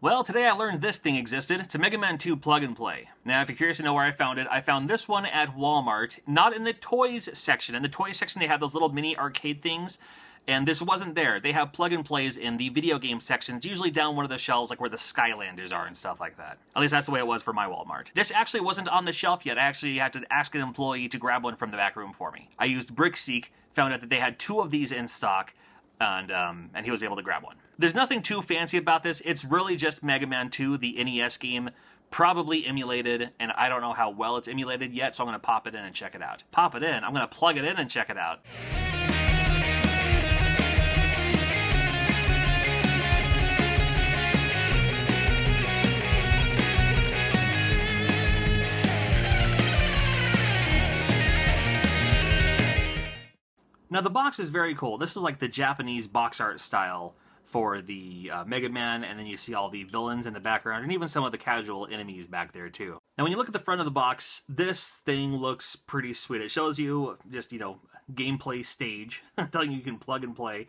Well, today I learned this thing existed. It's a Megaman 2 plug-and-play. Now, if you're curious to know where I found it, I found this one at Walmart, not in the toys section. In the toys section, they have those little mini arcade things, and this wasn't there. They have plug-and-plays in the video game sections, usually down one of the shelves, like where the Skylanders are and stuff like that. At least that's the way it was for my Walmart. This actually wasn't on the shelf yet. I actually had to ask an employee to grab one from the back room for me. I used BrickSeek, found out that they had 2 of these in stock, and he was able to grab one. There's nothing too fancy about this. It's really just Megaman 2, the NES game, probably emulated, and I don't know how well it's emulated yet, so I'm going to pop it in and check it out. Pop it in. I'm going to plug it in and check it out. Now, the box is very cool. This is like the Japanese box art style for the Mega Man, and then you see all the villains in the background, and even some of the casual enemies back there, too. Now, when you look at the front of the box, this thing looks pretty sweet. It shows you just, gameplay stage, telling you can plug and play.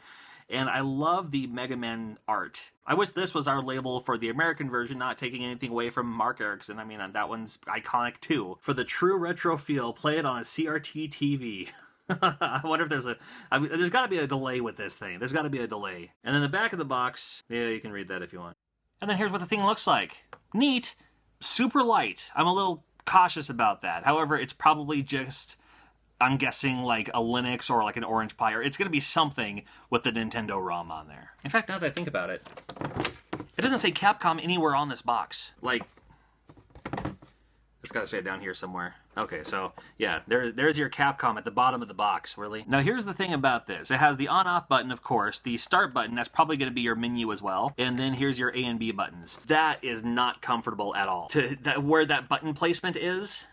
And I love the Mega Man art. I wish this was our label for the American version, not taking anything away from Mark Erickson. I mean, that one's iconic, too. For the true retro feel, play it on a CRT TV. I wonder if there's got to be a delay with this thing. There's got to be a delay. And then the back of the box, yeah, you can read that if you want. And then here's what the thing looks like. Neat. Super light. I'm a little cautious about that. However, it's probably just, I'm guessing, like a Linux or like an Orange Pi, or it's going to be something with the Nintendo ROM on there. In fact, now that I think about it, it doesn't say Capcom anywhere on this box. Like, it's got to say it down here somewhere. Okay, so, yeah, there's your Capcom at the bottom of the box, really. Now, here's the thing about this. It has the on-off button, of course, the start button, that's probably going to be your menu as well, and then here's your A and B buttons. That is not comfortable at all. Where that button placement is,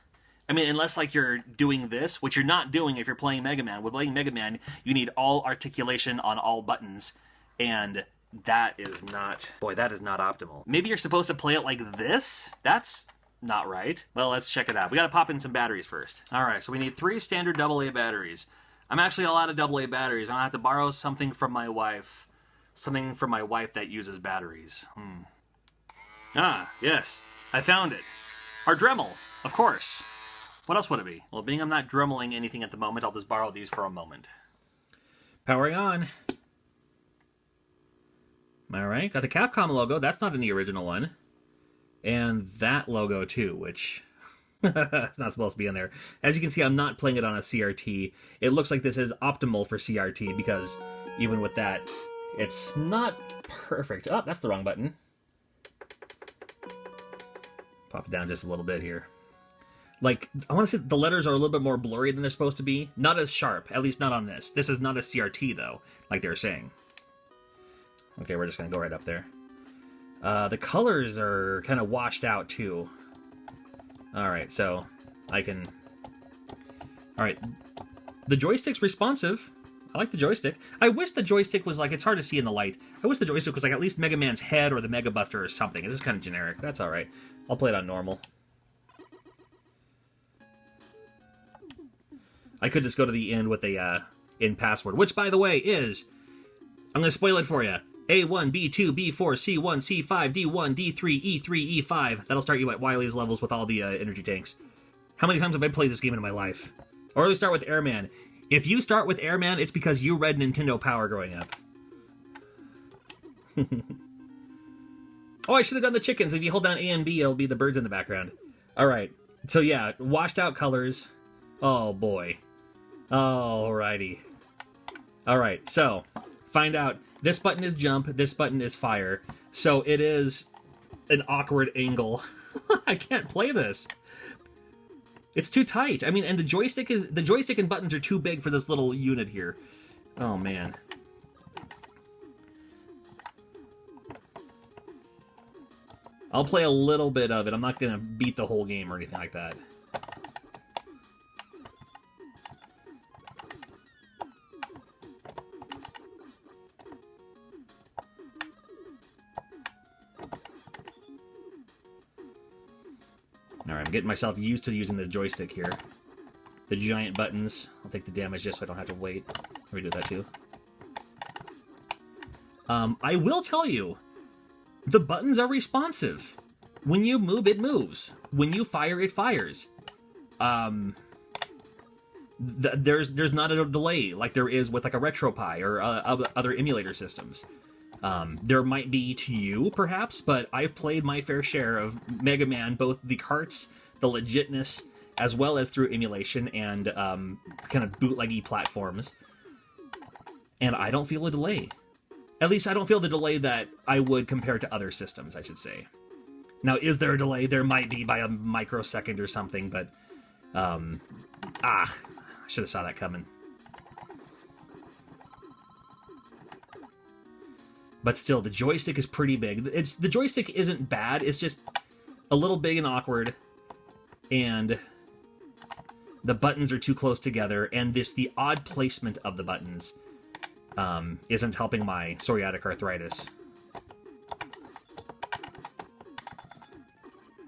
I mean, unless, like, you're doing this, which you're not doing if you're playing Mega Man. With playing Mega Man, you need all articulation on all buttons, and that is not optimal. Maybe you're supposed to play it like this? That's not right. Well, let's check it out. We gotta pop in some batteries first. Alright, so we need 3 standard AA batteries. I'm actually all out of AA batteries. I'm gonna have to borrow something from my wife. Something from my wife that uses batteries. Ah, yes. I found it. Our Dremel, of course. What else would it be? Well, being I'm not dremeling anything at the moment, I'll just borrow these for a moment. Powering on. Alright, got the Capcom logo. That's not in the original one. And that logo, too, which it's not supposed to be in there. As you can see, I'm not playing it on a CRT. It looks like this is optimal for CRT, because even with that, it's not perfect. Oh, that's the wrong button. Pop it down just a little bit here. Like, I want to say the letters are a little bit more blurry than they're supposed to be. Not as sharp, at least not on this. This is not a CRT, though, like they were saying. Okay, we're just going to go right up there. The colors are kind of washed out, too. Alright, so I can... Alright, the joystick's responsive. I like the joystick. I wish the joystick was like, it's hard to see in the light. I wish the joystick was like at least Mega Man's head or the Mega Buster or something. It's just kind of generic. That's alright. I'll play it on normal. I could just go to the end with a in password, which, by the way, is... I'm going to spoil it for you. A1, B2, B4, C1, C5, D1, D3, E3, E5. That'll start you at Wily's levels with all the energy tanks. How many times have I played this game in my life? Or we start with Airman. If you start with Airman, it's because you read Nintendo Power growing up. Oh, I should have done the chickens. If you hold down A and B, it'll be the birds in the background. Alright. So yeah, washed out colors. Oh boy. Alrighty. Alright, so find out. This button is jump, this button is fire. So it is an awkward angle. I can't play this. It's too tight. I mean, and the joystick and buttons are too big for this little unit here. Oh man. I'll play a little bit of it. I'm not gonna beat the whole game or anything like that. Alright, I'm getting myself used to using the joystick here. The giant buttons. I'll take the damage just so I don't have to wait. Let me do that too. I will tell you, The buttons are responsive. When you move, it moves. When you fire, it fires. There's not a delay like there is with like a RetroPie or other emulator systems. There might be to you, perhaps, but I've played my fair share of Mega Man, both the carts, the legitness, as well as through emulation and kind of bootleggy platforms. And I don't feel a delay. At least I don't feel the delay that I would compare to other systems, I should say. Now, is there a delay? There might be by a microsecond or something, but... I should have saw that coming. But still, the joystick is pretty big. The joystick isn't bad, it's just a little big and awkward, and the buttons are too close together, and the odd placement of the buttons isn't helping my psoriatic arthritis.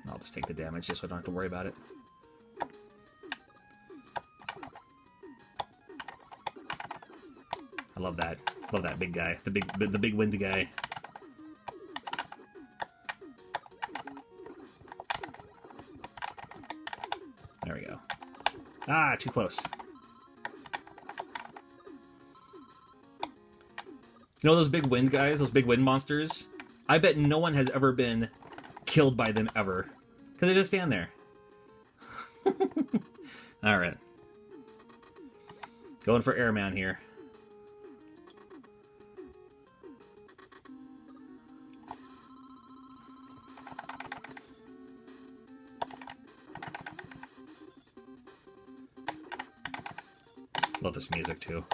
I'll just take the damage just so I don't have to worry about it. I love that. Love that big guy. The big windy guy. There we go. Ah, too close. You know those big wind guys? Those big wind monsters? I bet no one has ever been killed by them ever. Because they just stand there. Alright. Going for Airman here. Love this music too.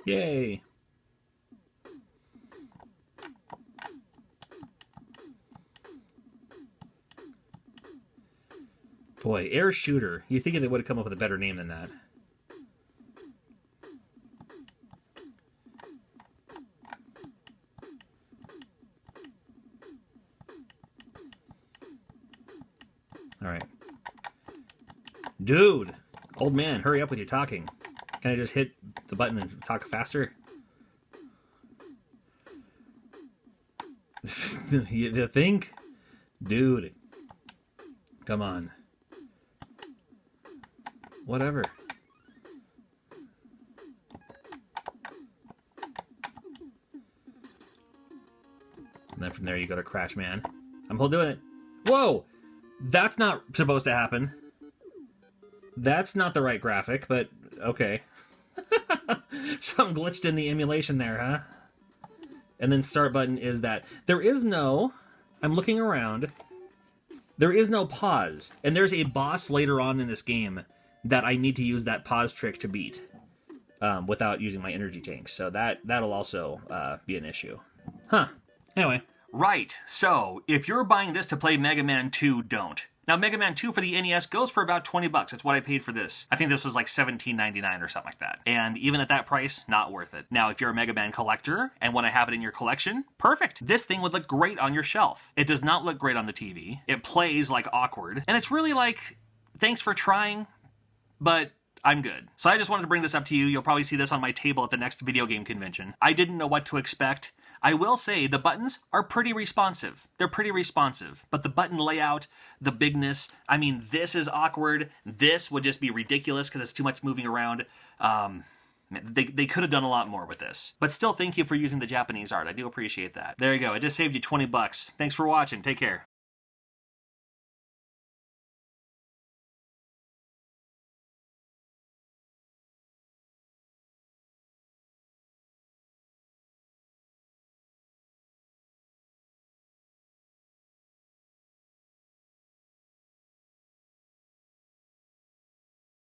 Yay! Boy, Air Shooter. You'd think they would have come up with a better name than that. Alright. Dude! Old man, hurry up with your talking. Can I just hit the button and talk faster? You think? Dude. Come on. Whatever. And then from there you go to Crash Man. I'm still doing it. Whoa! That's not supposed to happen. That's not the right graphic, but okay. Something glitched in the emulation there, huh? And then start button is that. There is no... I'm looking around. There is no pause. And there's a boss later on in this game that I need to use that pause trick to beat. Without using my energy tanks. So that'll also be an issue. Huh. Anyway. Right, so if you're buying this to play Mega Man 2, don't. Now, Mega Man 2 for the NES goes for about $20. That's what I paid for this. I think this was like $17.99 or something like that. And even at that price, not worth it. Now, if you're a Mega Man collector and want to have it in your collection, perfect. This thing would look great on your shelf. It does not look great on the TV. It plays like awkward. And it's really like, thanks for trying, but I'm good. So I just wanted to bring this up to you. You'll probably see this on my table at the next video game convention. I didn't know what to expect. I will say the buttons are pretty responsive. They're pretty responsive. But the button layout, the bigness, I mean, this is awkward. This would just be ridiculous because it's too much moving around. They could have done a lot more with this. But still, thank you for using the Japanese art. I do appreciate that. There you go. I just saved you $20. Thanks for watching. Take care.